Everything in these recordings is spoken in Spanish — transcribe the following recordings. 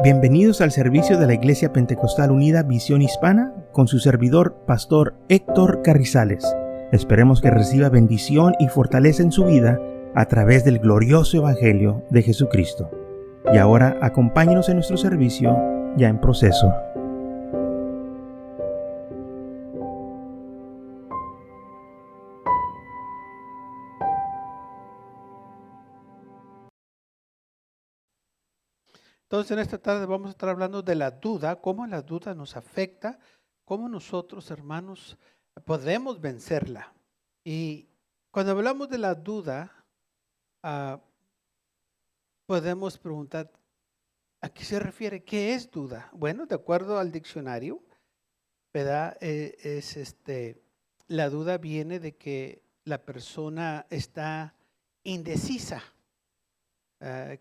Bienvenidos al servicio de la Iglesia Pentecostal Unida Visión Hispana con su servidor, Pastor Héctor Carrizales. Esperemos que reciba bendición y fortaleza en su vida a través del glorioso Evangelio de Jesucristo. Y ahora acompáñenos en nuestro servicio ya en proceso. Entonces, en esta tarde vamos a estar hablando de la duda, cómo la duda nos afecta, cómo nosotros, hermanos, podemos vencerla. Y cuando hablamos de la duda, podemos preguntar, ¿a qué se refiere? ¿Qué es duda? Bueno, de acuerdo al diccionario, ¿verdad? La duda viene de que la persona está indecisa,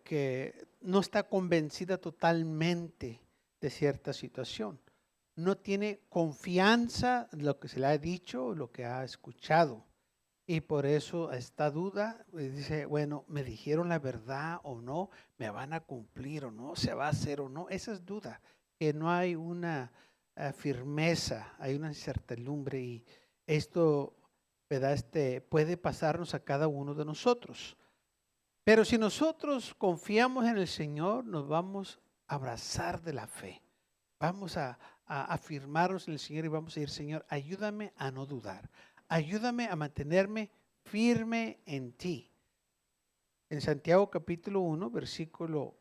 que no está convencida totalmente de cierta situación. No tiene confianza en lo que se le ha dicho o lo que ha escuchado. Y por eso esta duda dice, bueno, ¿me dijeron la verdad o no? ¿Me van a cumplir o no? ¿Se va a hacer o no? Esa es duda, que no hay una firmeza, hay una incertidumbre y esto, ¿verdad? Puede pasarnos a cada uno de nosotros. Pero si nosotros confiamos en el Señor, nos vamos a abrazar de la fe. Vamos a afirmarnos en el Señor y vamos a decir, Señor, ayúdame a no dudar. Ayúdame a mantenerme firme en ti. En Santiago capítulo 1, versículo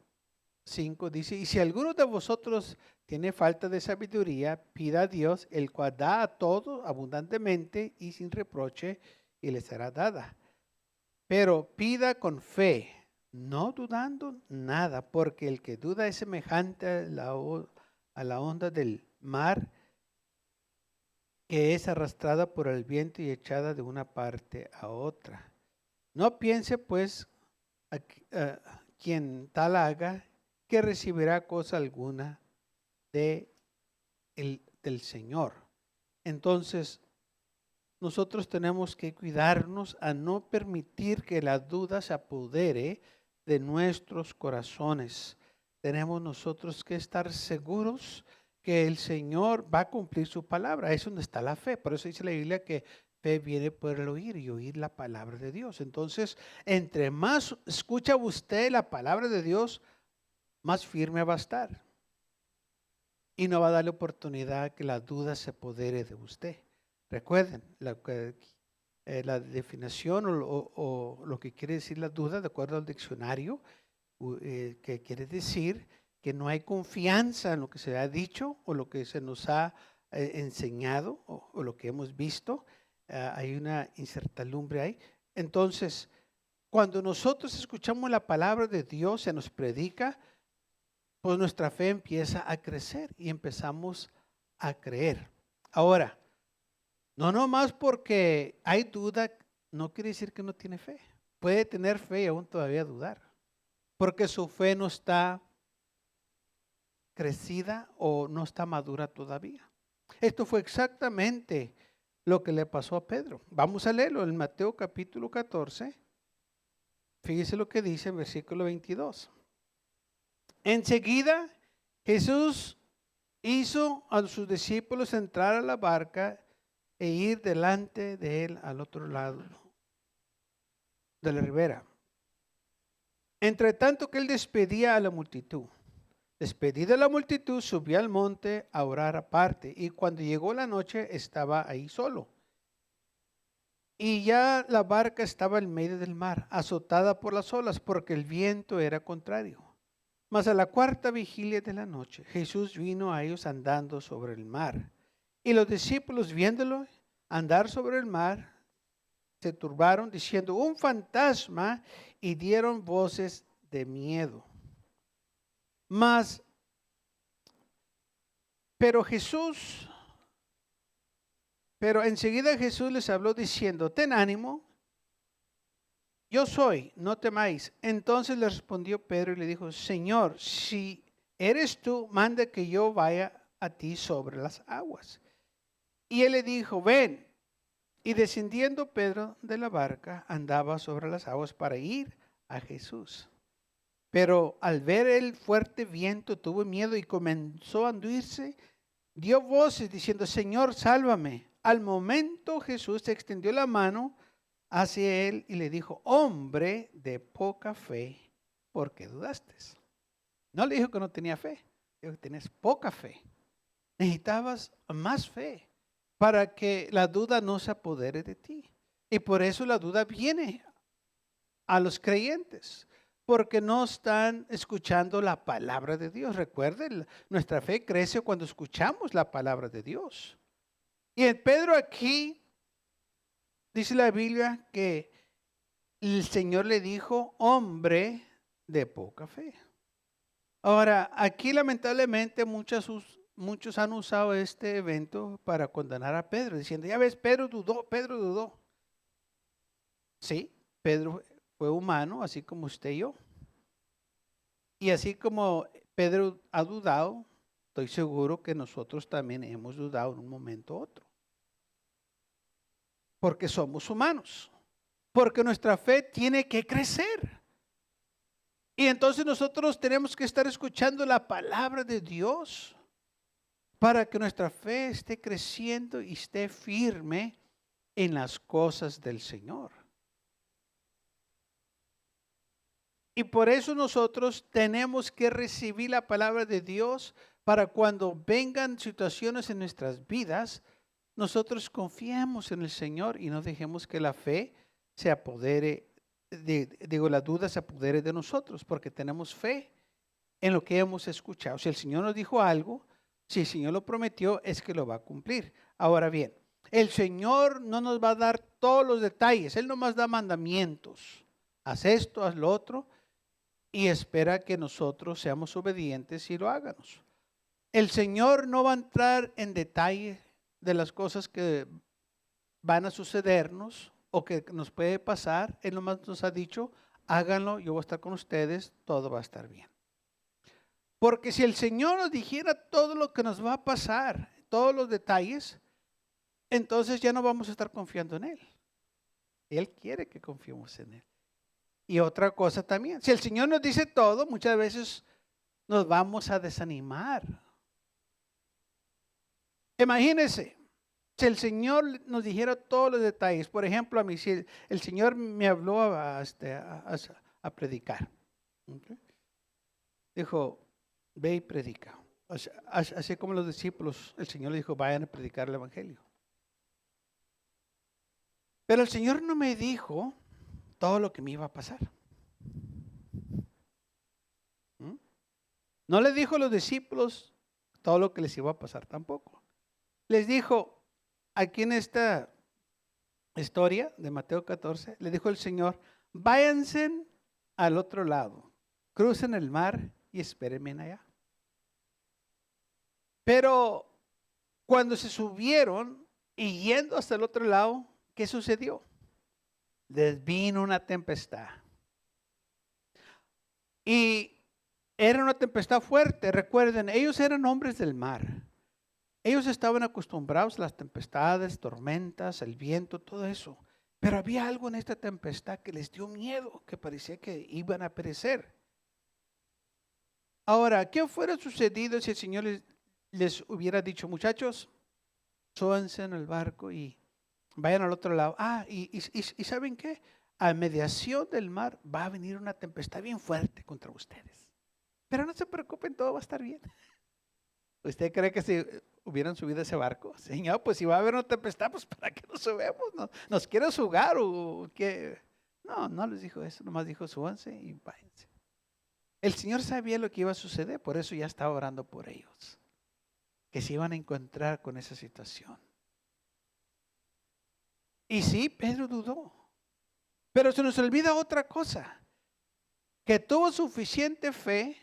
5 dice, y si alguno de vosotros tiene falta de sabiduría, pida a Dios, el cual da a todo abundantemente y sin reproche, y le será dada. Pero pida con fe, no dudando nada, porque el que duda es semejante a la onda del mar, que es arrastrada por el viento y echada de una parte a otra. No piense pues quien tal haga que recibirá cosa alguna del Señor. Entonces, nosotros tenemos que cuidarnos a no permitir que la duda se apodere de nuestros corazones. Tenemos nosotros que estar seguros que el Señor va a cumplir su palabra. Es donde está la fe. Por eso dice la Biblia que fe viene por el oír y oír la palabra de Dios. Entonces, entre más escucha usted la palabra de Dios, más firme va a estar. Y no va a darle oportunidad que la duda se apodere de usted. Recuerden, la definición o lo que quiere decir la duda, de acuerdo al diccionario, que quiere decir que no hay confianza en lo que se ha dicho o lo que se nos ha enseñado o lo que hemos visto. Hay una incertidumbre ahí. Entonces, cuando nosotros escuchamos la palabra de Dios, se nos predica, pues nuestra fe empieza a crecer y empezamos a creer. Ahora, no nomás porque hay duda, no quiere decir que no tiene fe. Puede tener fe y aún todavía dudar, porque su fe no está crecida o no está madura todavía. Esto fue exactamente lo que le pasó a Pedro. Vamos a leerlo en Mateo capítulo 14. Fíjese lo que dice en versículo 22. Enseguida Jesús hizo a sus discípulos entrar a la barca e ir delante de él al otro lado de la ribera. Entre tanto que él despedía a la multitud. Despedida la multitud, subió al monte a orar aparte, y cuando llegó la noche estaba ahí solo. Y ya la barca estaba en medio del mar, azotada por las olas, porque el viento era contrario. Mas a la cuarta vigilia de la noche, Jesús vino a ellos andando sobre el mar. Y los discípulos, viéndolo andar sobre el mar, se turbaron diciendo, un fantasma, y dieron voces de miedo. Pero enseguida Jesús les habló diciendo, ten ánimo, yo soy, no temáis. Entonces le respondió Pedro y le dijo, Señor, si eres tú, manda que yo vaya a ti sobre las aguas. Y él le dijo, ven. Y descendiendo Pedro de la barca, andaba sobre las aguas para ir a Jesús. Pero al ver el fuerte viento tuvo miedo y comenzó a hundirse. Dio voces diciendo, Señor, sálvame. Al momento Jesús extendió la mano hacia él y le dijo, hombre de poca fe, ¿por qué dudaste? No le dijo que no tenía fe, dijo que tenías poca fe. Necesitabas más fe para que la duda no se apodere de ti. Y por eso la duda viene a los creyentes, porque no están escuchando la palabra de Dios. Recuerden, nuestra fe crece cuando escuchamos la palabra de Dios. Y en Pedro aquí dice la Biblia que el Señor le dijo, hombre de poca fe. Ahora, aquí lamentablemente muchos han usado este evento para condenar a Pedro, diciendo, ya ves, Pedro dudó. Sí, Pedro fue humano, así como usted y yo. Y así como Pedro ha dudado, estoy seguro que nosotros también hemos dudado en un momento u otro. Porque somos humanos. Porque nuestra fe tiene que crecer. Y entonces nosotros tenemos que estar escuchando la palabra de Dios para que nuestra fe esté creciendo y esté firme en las cosas del Señor. Y por eso nosotros tenemos que recibir la palabra de Dios para cuando vengan situaciones en nuestras vidas, nosotros confiemos en el Señor y no dejemos que la fe se apodere, la duda se apodere de nosotros, porque tenemos fe en lo que hemos escuchado. Si el Señor nos dijo algo, si el Señor lo prometió, es que lo va a cumplir. Ahora bien, el Señor no nos va a dar todos los detalles, Él nomás da mandamientos. Haz esto, haz lo otro. Y espera que nosotros seamos obedientes y lo hagamos. El Señor no va a entrar en detalle de las cosas que van a sucedernos o que nos puede pasar. Él nomás nos ha dicho, háganlo, yo voy a estar con ustedes, todo va a estar bien. Porque si el Señor nos dijera todo lo que nos va a pasar, todos los detalles, entonces ya no vamos a estar confiando en Él. Él quiere que confiemos en Él. Y otra cosa también, si el Señor nos dice todo, muchas veces nos vamos a desanimar. Imagínense, si el Señor nos dijera todos los detalles, por ejemplo, a mí, si el Señor me habló a predicar, ¿okay? Dijo, ve y predica. Así como los discípulos, el Señor le dijo, vayan a predicar el Evangelio. Pero el Señor no me dijo todo lo que me iba a pasar. No le dijo a los discípulos todo lo que les iba a pasar tampoco. Les dijo, aquí en esta historia de Mateo 14, le dijo el Señor, váyanse al otro lado, crucen el mar y espérenme allá. Pero cuando se subieron y yendo hasta el otro lado, ¿qué sucedió? Les vino una tempestad. Y era una tempestad fuerte. Recuerden, ellos eran hombres del mar. Ellos estaban acostumbrados a las tempestades, tormentas, el viento, todo eso. Pero había algo en esta tempestad que les dio miedo, que parecía que iban a perecer. Ahora, ¿qué fuera sucedido si el Señor les hubiera dicho, muchachos, súbanse en el barco y vayan al otro lado? Y ¿saben qué? A mediación del mar va a venir una tempestad bien fuerte contra ustedes. Pero no se preocupen, todo va a estar bien. ¿Usted cree que si hubieran subido ese barco? Señor, pues si va a haber una tempestad, pues ¿para qué nos subimos? ¿Nos quiere jugar o qué? No les dijo eso, nomás dijo súbanse y váyanse. El Señor sabía lo que iba a suceder, por eso ya estaba orando por ellos, que se iban a encontrar con esa situación. Y sí, Pedro dudó. Pero se nos olvida otra cosa, que tuvo suficiente fe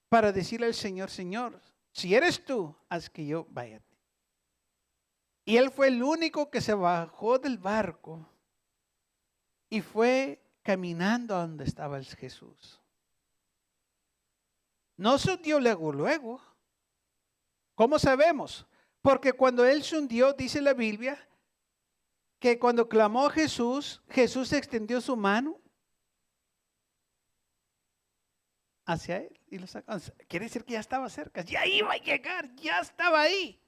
para decirle al Señor, Señor, si eres tú, haz que yo vaya. Y él fue el único que se bajó del barco y fue caminando a donde estaba el Jesús. No se hundió luego. ¿Cómo sabemos? Porque cuando él se hundió, dice la Biblia, que cuando clamó a Jesús, Jesús extendió su mano hacia él y lo sacó. Quiere decir que ya estaba cerca, ya iba a llegar, ya estaba ahí.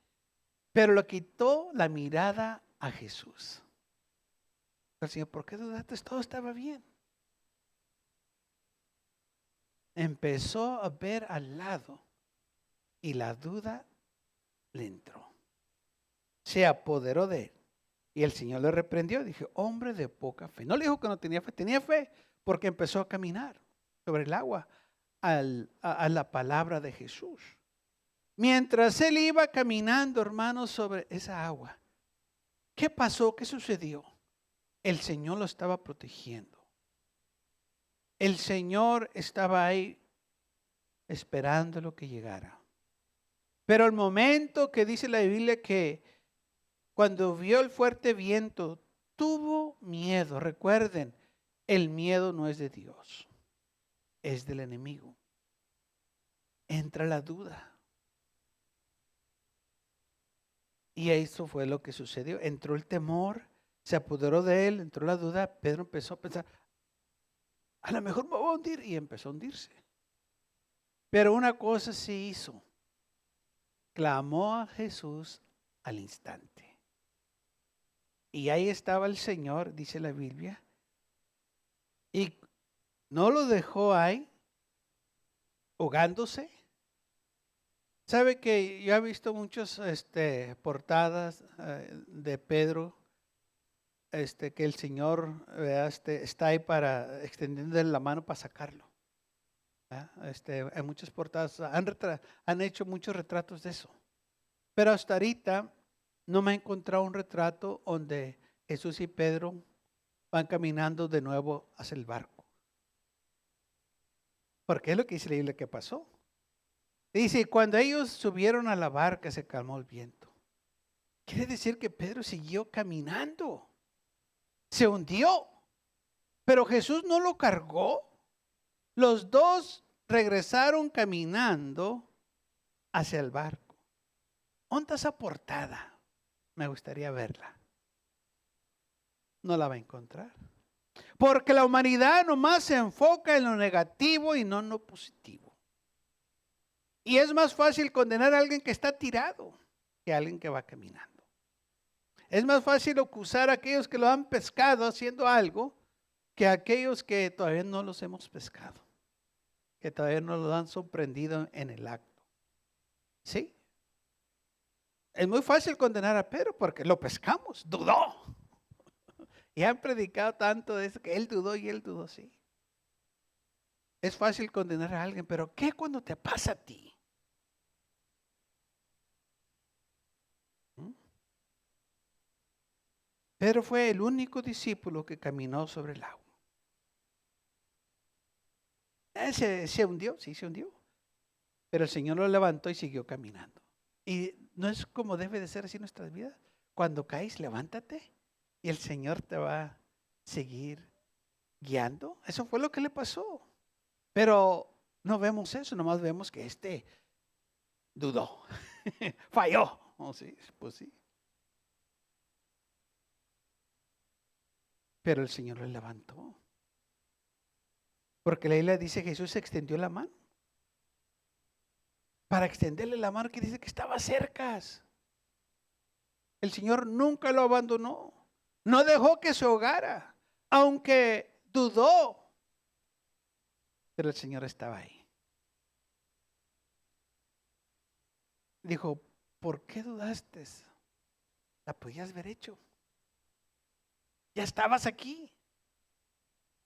Pero lo quitó la mirada a Jesús. El Señor, ¿por qué dudaste? Todo estaba bien. Empezó a ver al lado y la duda le entró. Se apoderó de él. Y el Señor le reprendió. Dije, hombre de poca fe. No le dijo que no tenía fe porque empezó a caminar sobre el agua a la palabra de Jesús. Mientras él iba caminando, hermanos, sobre esa agua, ¿qué pasó? ¿Qué sucedió? El Señor lo estaba protegiendo. El Señor estaba ahí esperando lo que llegara. Pero el momento que dice la Biblia que cuando vio el fuerte viento, tuvo miedo. Recuerden, el miedo no es de Dios, es del enemigo. Entra la duda. Y eso fue lo que sucedió. Entró el temor, se apoderó de él, entró la duda. Pedro empezó a pensar, a lo mejor me voy a hundir, y empezó a hundirse. Pero una cosa sí hizo. Clamó a Jesús al instante. Y ahí estaba el Señor, dice la Biblia, y no lo dejó ahí ahogándose. ¿Sabe que yo he visto muchas portadas de Pedro, que el Señor está ahí para extendiéndole la mano para sacarlo? En muchas portadas han hecho muchos retratos de eso. Pero hasta ahorita no me he encontrado un retrato donde Jesús y Pedro van caminando de nuevo hacia el barco. Porque es lo que dice la Biblia que pasó. Dice, cuando ellos subieron a la barca se calmó el viento. Quiere decir que Pedro siguió caminando. Se hundió. Pero Jesús no lo cargó. Los dos regresaron caminando hacia el barco. ¿Dónde está esa portada? Me gustaría verla. No la va a encontrar. Porque la humanidad nomás se enfoca en lo negativo y no en lo positivo. Y es más fácil condenar a alguien que está tirado que a alguien que va caminando. Es más fácil acusar a aquellos que lo han pescado haciendo algo que a aquellos que todavía no los hemos pescado, que todavía no los han sorprendido en el acto. ¿Sí? Es muy fácil condenar a Pedro porque lo pescamos, dudó. Y han predicado tanto de eso que él dudó y él dudó, sí. Es fácil condenar a alguien, pero ¿qué cuando te pasa a ti? Pedro fue el único discípulo que caminó sobre el agua. Se hundió, sí se hundió. Pero el Señor lo levantó y siguió caminando. Y no es como debe de ser así en nuestras vidas. Cuando caes, levántate y el Señor te va a seguir guiando. Eso fue lo que le pasó. Pero no vemos eso, nomás vemos que dudó, falló. Oh, sí, pues sí. Pero el Señor le levantó. Porque la Biblia dice que Jesús extendió la mano. Para extenderle la mano que dice que estaba cerca. El Señor nunca lo abandonó. No dejó que se ahogara. Aunque dudó. Pero el Señor estaba ahí. Dijo, ¿por qué dudaste? La podías haber hecho. Ya estabas aquí.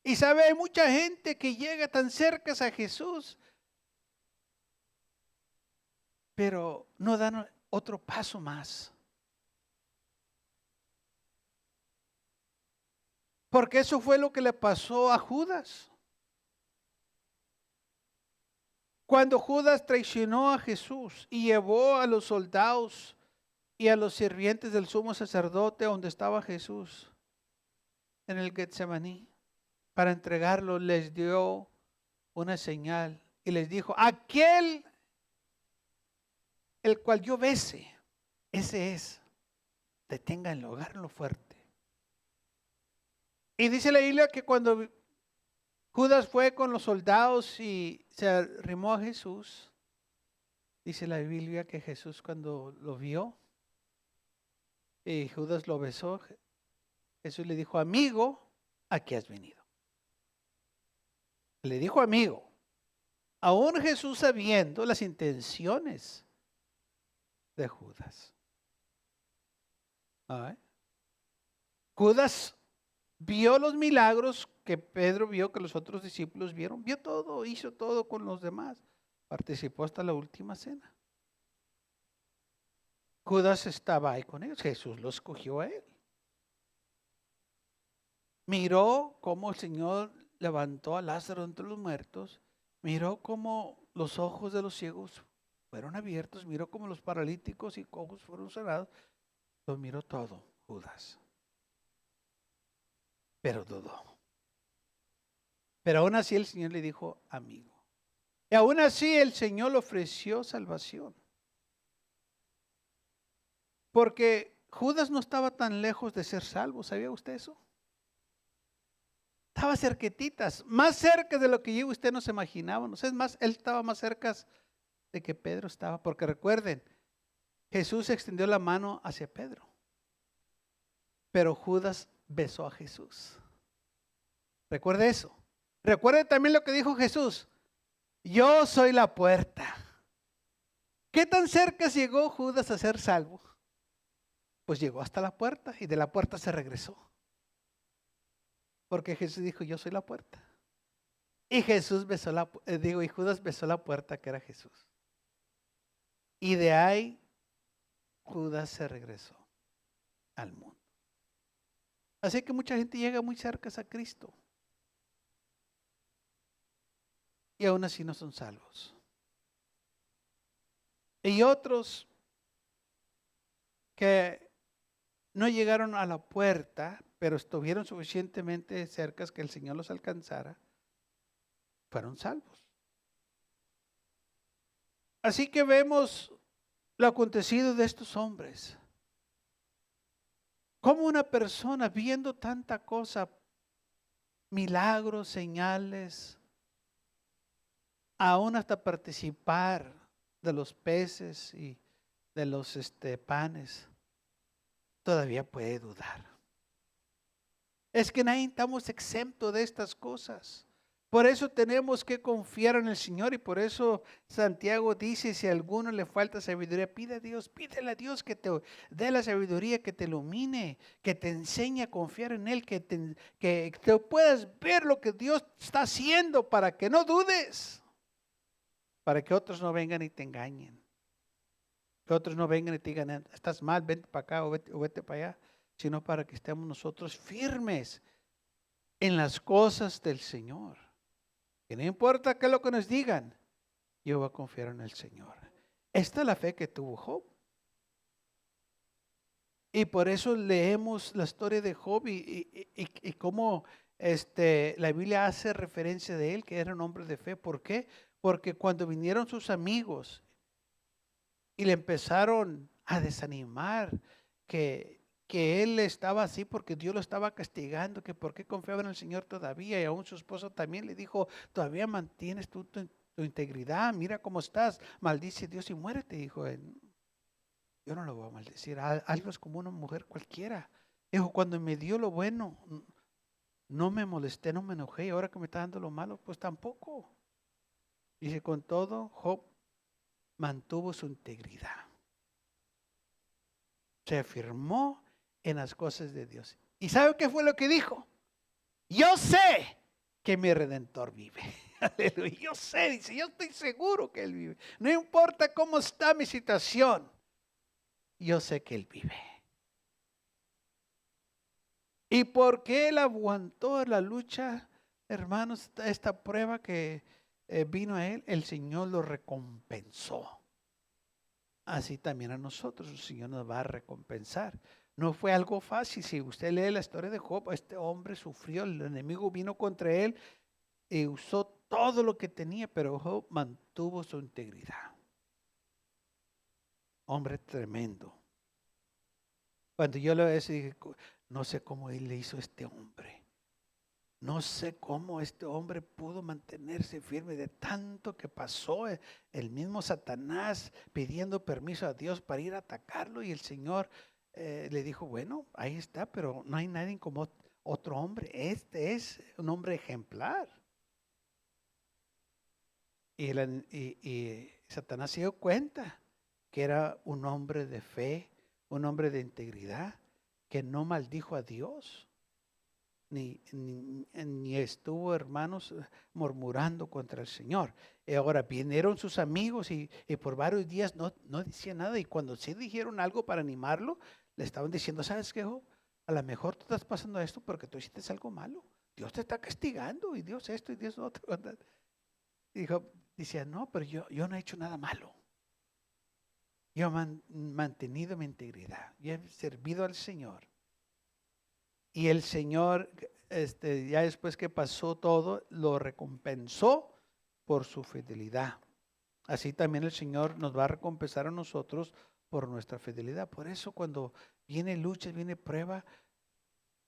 Y sabe, hay mucha gente que llega tan cerca a Jesús, pero no dan otro paso más. Porque eso fue lo que le pasó a Judas. Cuando Judas traicionó a Jesús y llevó a los soldados y a los sirvientes del sumo sacerdote donde estaba Jesús, en el Getsemaní, para entregarlo, les dio una señal y les dijo, aquel el cual yo bese, ese es, deténganlo, agárrenlo fuerte. Y dice la Biblia que cuando Judas fue con los soldados y se arrimó a Jesús. Dice la Biblia que Jesús cuando lo vio y Judas lo besó, Jesús le dijo, amigo, ¿a qué has venido? Le dijo amigo. Aún Jesús sabiendo las intenciones de Judas. Judas vio los milagros que Pedro vio, que los otros discípulos vieron. Vio todo, hizo todo con los demás. Participó hasta la última cena. Judas estaba ahí con ellos. Jesús lo escogió a él. Miró cómo el Señor levantó a Lázaro entre los muertos. Miró cómo los ojos de los ciegos fueron abiertos. Miró cómo los paralíticos y cojos fueron sanados. Lo miró todo, Judas. Pero dudó. Pero aún así el Señor le dijo, amigo. Y aún así el Señor le ofreció salvación. Porque Judas no estaba tan lejos de ser salvo. ¿Sabía usted eso? Estaba cerquititas, más cerca de lo que yo y usted nos imaginábamos. Es más, él estaba más cerca de que Pedro estaba. Porque recuerden, Jesús extendió la mano hacia Pedro. Pero Judas besó a Jesús. Recuerde eso. Recuerde también lo que dijo Jesús. Yo soy la puerta. ¿Qué tan cerca llegó Judas a ser salvo? Pues llegó hasta la puerta y de la puerta se regresó. Porque Jesús dijo, yo soy la puerta. Y y Judas besó la puerta que era Jesús. Y de ahí Judas se regresó al mundo. Así que mucha gente llega muy cerca a Cristo. Y aún así no son salvos. Y otros que no llegaron a la puerta, pero estuvieron suficientemente cerca que el Señor los alcanzara, fueron salvos. Así que vemos lo acontecido de estos hombres. Como una persona viendo tanta cosa, milagros, señales, aún hasta participar de los peces y de los panes, todavía puede dudar. Es que nadie estamos exentos de estas cosas. Por eso tenemos que confiar en el Señor y por eso Santiago dice, si a alguno le falta sabiduría, pídele a Dios que te dé la sabiduría, que te ilumine, que te enseñe a confiar en Él, que te puedas ver lo que Dios está haciendo para que no dudes, para que otros no vengan y te engañen, que otros no vengan y te digan, estás mal, vete para acá o vete para allá, sino para que estemos nosotros firmes en las cosas del Señor. Que no importa qué es lo que nos digan, yo voy a confiar en el Señor. Esta es la fe que tuvo Job. Y por eso leemos la historia de Job y cómo la Biblia hace referencia de él, que era un hombre de fe. ¿Por qué? Porque cuando vinieron sus amigos y le empezaron a desanimar, que él estaba así porque Dios lo estaba castigando, que por qué confiaba en el Señor todavía, y aún su esposo también le dijo, todavía mantienes tu integridad, mira cómo estás, maldice Dios y muérete, dijo él. Yo no lo voy a maldecir, algo es como una mujer cualquiera. Dijo, cuando me dio lo bueno, no me molesté, no me enojé, y ahora que me está dando lo malo, pues tampoco. Dice, con todo, Job mantuvo su integridad. Se afirmó en las cosas de Dios. ¿Y sabe qué fue lo que dijo? Yo sé que mi Redentor vive. Aleluya. Yo sé, dice, yo estoy seguro que Él vive. No importa cómo está mi situación, yo sé que Él vive. ¿Y por qué Él aguantó la lucha, hermanos? Esta prueba que vino a Él, el Señor lo recompensó. Así también a nosotros el Señor nos va a recompensar. No fue algo fácil. Si usted lee la historia de Job, este hombre sufrió, el enemigo vino contra él y usó todo lo que tenía, pero Job mantuvo su integridad. Hombre tremendo. Cuando yo lo dije, no sé cómo él le hizo a este hombre. no sé cómo este hombre pudo mantenerse firme de tanto que pasó. El mismo Satanás pidiendo permiso a Dios para ir a atacarlo y el Señor le dijo, bueno, ahí está, pero no hay nadie como otro hombre. Este es un hombre ejemplar. Y Satanás se dio cuenta que era un hombre de fe, un hombre de integridad, que no maldijo a Dios, ni estuvo, hermanos, murmurando contra el Señor. Y ahora vinieron sus amigos y por varios días no decían nada. Y cuando sí dijeron algo para animarlo, le estaban diciendo, ¿sabes qué, Job? A lo mejor tú estás pasando esto porque tú hiciste algo malo. Dios te está castigando y Dios esto y Dios lo otro. Y Job decía, no, pero yo no he hecho nada malo. Yo he mantenido mi integridad. Yo he servido al Señor. Y el Señor, ya después que pasó todo, lo recompensó por su fidelidad. Así también el Señor nos va a recompensar a nosotros por nuestra fidelidad. Por eso cuando viene lucha, viene prueba,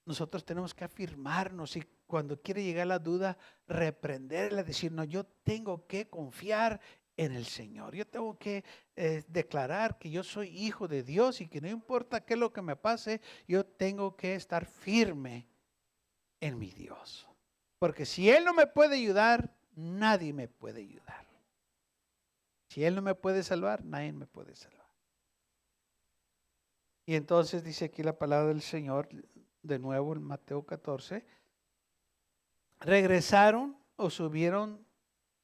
nosotros tenemos que afirmarnos y cuando quiere llegar la duda, reprenderla, decir, no, yo tengo que confiar en el Señor. Yo tengo que declarar que yo soy hijo de Dios y que no importa qué es lo que me pase, yo tengo que estar firme en mi Dios. Porque si Él no me puede ayudar, nadie me puede ayudar. Si Él no me puede salvar, nadie me puede salvar. Y entonces dice aquí la palabra del Señor, de nuevo en Mateo 14, regresaron o subieron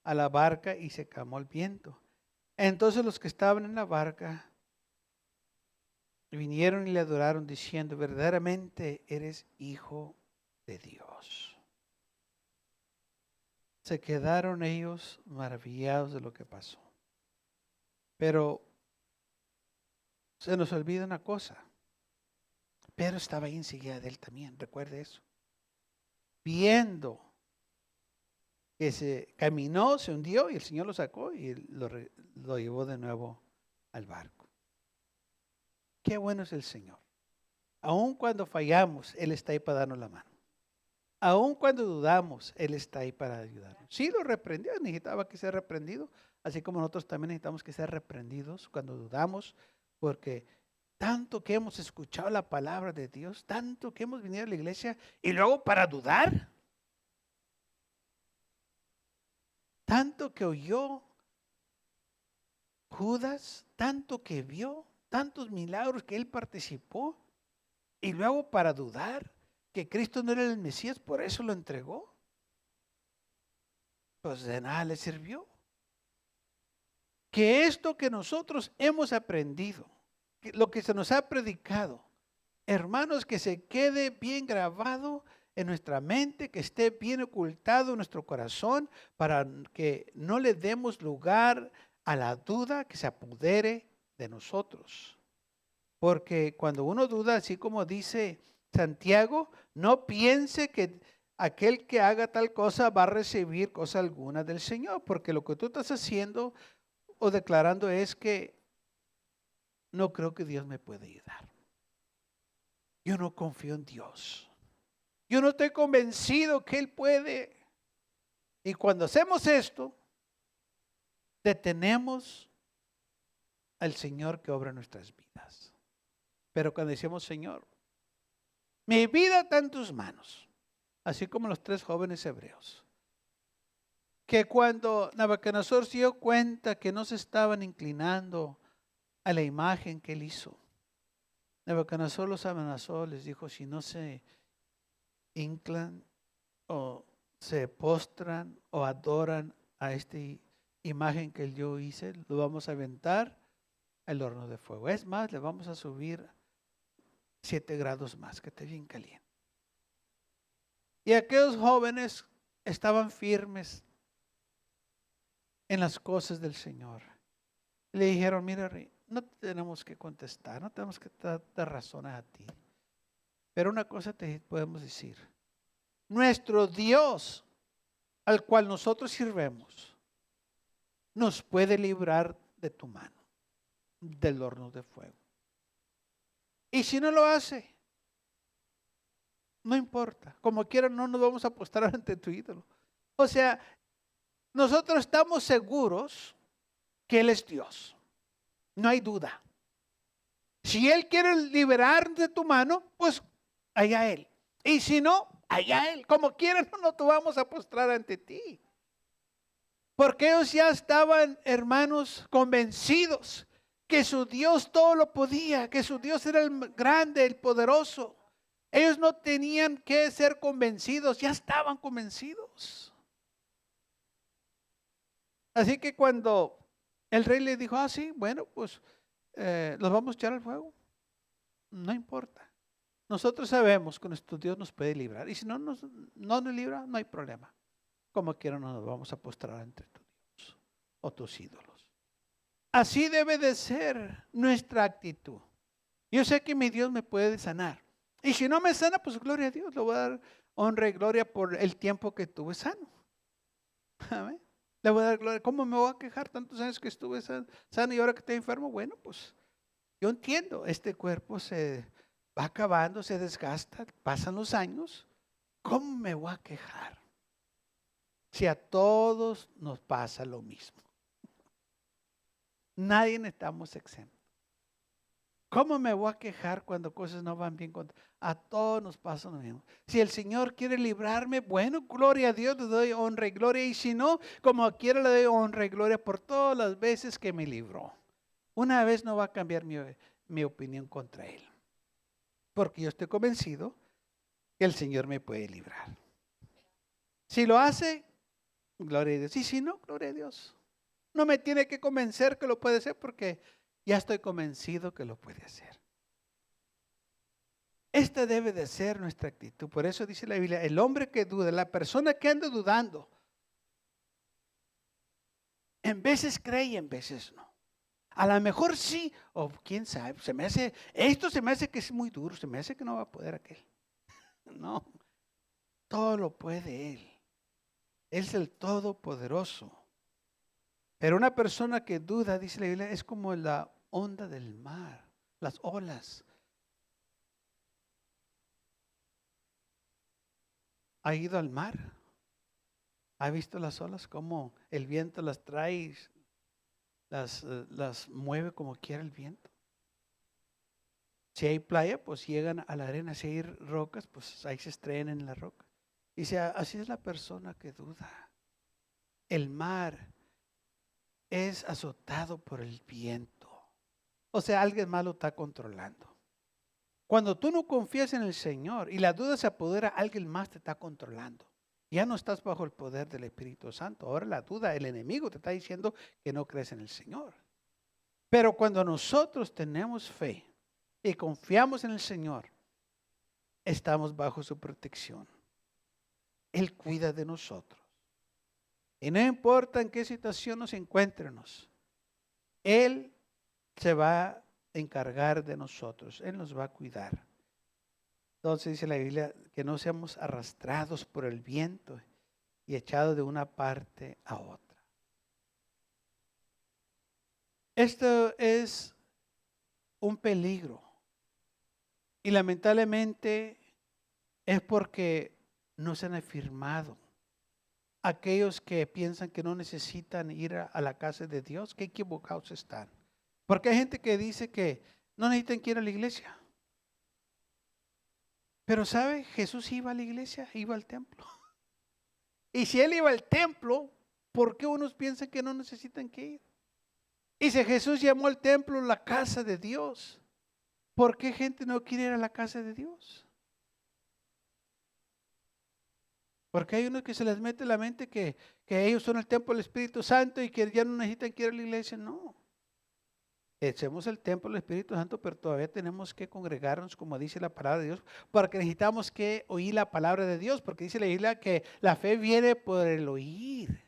a la barca y se calmó el viento. Entonces los que estaban en la barca vinieron y le adoraron diciendo, verdaderamente eres hijo de Dios. Se quedaron ellos maravillados de lo que pasó. Pero se nos olvida una cosa. Pedro estaba ahí enseguida de él también, recuerde eso. Viendo que se caminó, se hundió y el Señor lo sacó y lo llevó de nuevo al barco. Qué bueno es el Señor. Aun cuando fallamos, Él está ahí para darnos la mano. Aun cuando dudamos, Él está ahí para ayudarnos. Sí lo reprendió, necesitaba que sea reprendido, así como nosotros también necesitamos que ser reprendidos cuando dudamos, porque tanto que hemos escuchado la palabra de Dios, tanto que hemos venido a la iglesia y luego para dudar, tanto que oyó Judas, tanto que vio, tantos milagros que él participó y luego para dudar que Cristo no era el Mesías, por eso lo entregó. Pues de nada le sirvió. Que esto que nosotros hemos aprendido, que lo que se nos ha predicado, hermanos, que se quede bien grabado en nuestra mente, que esté bien ocultado en nuestro corazón, para que no le demos lugar a la duda que se apodere de nosotros. Porque cuando uno duda, así como dice Santiago, no piense que aquel que haga tal cosa va a recibir cosa alguna del Señor, porque lo que tú estás haciendo o declarando es que no creo que Dios me puede ayudar. Yo no confío en Dios. Yo no estoy convencido que Él puede. Y cuando hacemos esto, detenemos al Señor que obra en nuestras vidas. Pero cuando decimos, Señor, mi vida está en tus manos, así como los 3 jóvenes hebreos, que cuando Nabucodonosor se dio cuenta que no se estaban inclinando a la imagen que él hizo, Nabucodonosor los amenazó, les dijo, si no se inclan o se postran o adoran a esta imagen que yo hice, lo vamos a aventar al horno de fuego. Es más, le vamos a subir 7 grados más, que esté bien caliente. Y aquellos jóvenes estaban firmes en las cosas del Señor. Le dijeron, mira, rey, no tenemos que contestar, no tenemos que dar razones a ti. Pero una cosa te podemos decir. Nuestro Dios, al cual nosotros sirvemos, nos puede librar de tu mano, del horno de fuego. Y si no lo hace, No importa. Como quiera, no nos vamos a postrar ante tu ídolo. O sea, nosotros estamos seguros que Él es Dios. No hay duda. Si Él quiere liberar de tu mano, pues allá Él. Y si no, allá Él. Como quiera, no nos vamos a postrar ante ti. Porque ellos ya estaban, hermanos, convencidos que su Dios todo lo podía, que su Dios era el grande, el poderoso. Ellos no tenían que ser convencidos, ya estaban convencidos. Así que cuando el rey le dijo, sí, bueno, pues los vamos a echar al fuego. No importa. Nosotros sabemos que nuestro Dios nos puede librar. Y si no nos libra, no hay problema. Como quiera no nos vamos a postrar ante tu Dios o tus ídolos. Así debe de ser nuestra actitud. Yo sé que mi Dios me puede sanar. Y si no me sana, pues gloria a Dios. Le voy a dar honra y gloria por el tiempo que estuve sano. Amén. Le voy a dar gloria. ¿Cómo me voy a quejar tantos años que estuve sano y ahora que estoy enfermo? Bueno, pues yo entiendo. Este cuerpo se va acabando, se desgasta, pasan los años. ¿Cómo me voy a quejar? Si a todos nos pasa lo mismo. Nadie estamos exentos. ¿Cómo me voy a quejar cuando cosas no van bien? A todos nos pasa lo mismo. Si el Señor quiere librarme, bueno, gloria a Dios, le doy honra y gloria. Y si no, como quiera le doy honra y gloria por todas las veces que me libró. Una vez no va a cambiar mi opinión contra Él. Porque yo estoy convencido que el Señor me puede librar. Si lo hace, gloria a Dios. Y si no, gloria a Dios. No me tiene que convencer que lo puede hacer porque ya estoy convencido que lo puede hacer. Esta debe de ser nuestra actitud. Por eso dice la Biblia, el hombre que duda, la persona que anda dudando, en veces cree y en veces no. A lo mejor sí, o quién sabe, esto se me hace que es muy duro, se me hace que no va a poder aquel. No, todo lo puede Él. Él es el Todopoderoso. Pero una persona que duda, dice la Biblia, es como la onda del mar, las olas. ¿Ha ido al mar? ¿Ha visto las olas? Cómo el viento las trae, las mueve como quiera el viento. Si hay playa, pues llegan a la arena. Si hay rocas, pues ahí se estrellan en la roca. Dice, así es la persona que duda. El mar es azotado por el viento. O sea, alguien más lo está controlando. Cuando tú no confías en el Señor y la duda se apodera, alguien más te está controlando. Ya no estás bajo el poder del Espíritu Santo. Ahora la duda, el enemigo te está diciendo que no crees en el Señor. Pero cuando nosotros tenemos fe y confiamos en el Señor, estamos bajo su protección. Él cuida de nosotros. Y no importa en qué situación nos encuentremos, Él se va a encargar de nosotros. Él nos va a cuidar. Entonces dice la Biblia que no seamos arrastrados por el viento y echados de una parte a otra. Esto es un peligro. Y lamentablemente es porque no se han afirmado. Aquellos que piensan que no necesitan ir a la casa de Dios, qué equivocados están. Porque hay gente que dice que no necesitan que ir a la iglesia. Pero ¿sabe? Jesús iba a la iglesia, iba al templo. Y si Él iba al templo, ¿por qué unos piensan que no necesitan que ir? Y si Jesús llamó al templo la casa de Dios, ¿por qué gente no quiere ir a la casa de Dios? Porque hay unos que se les mete en la mente que ellos son el templo del Espíritu Santo y que ya no necesitan que ir a la iglesia. No. Somos el templo del Espíritu Santo, pero todavía tenemos que congregarnos, como dice la palabra de Dios, porque necesitamos que oír la palabra de Dios, porque dice la Biblia que la fe viene por el oír.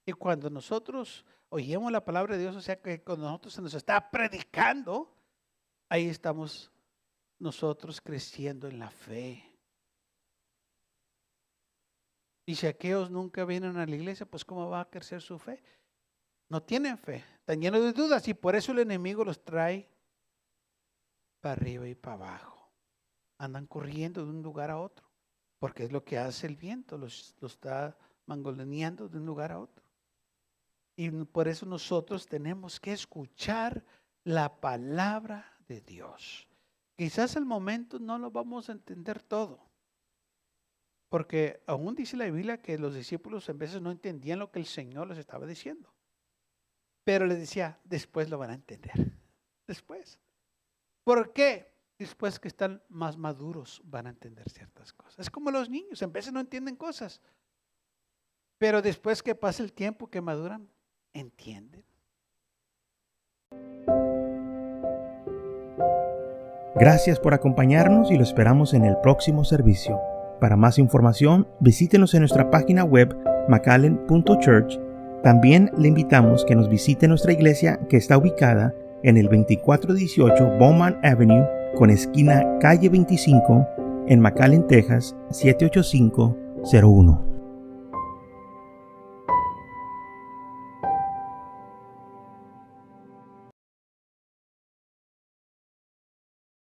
Y cuando nosotros oímos la palabra de Dios, o sea que cuando nosotros se nos está predicando, ahí estamos nosotros creciendo en la fe. Y si aquellos nunca vienen a la iglesia, pues ¿cómo va a crecer su fe? No tienen fe, están llenos de dudas y por eso el enemigo los trae para arriba y para abajo. andan corriendo de un lugar a otro, porque es lo que hace el viento, los está mangoneando de un lugar a otro. Y por eso nosotros tenemos que escuchar la palabra de Dios. Quizás al momento no lo vamos a entender todo, porque aún dice la Biblia que los discípulos en veces no entendían lo que el Señor les estaba diciendo. Pero les decía, después lo van a entender. Después. ¿Por qué? Después que están más maduros van a entender ciertas cosas. Es como los niños, en veces no entienden cosas. Pero después que pasa el tiempo que maduran, entienden. Gracias por acompañarnos y lo esperamos en el próximo servicio. Para más información, visítenos en nuestra página web macallen.church. También le invitamos que nos visite nuestra iglesia que está ubicada en el 2418 Bowman Avenue con esquina calle 25 en McAllen, Texas 78501.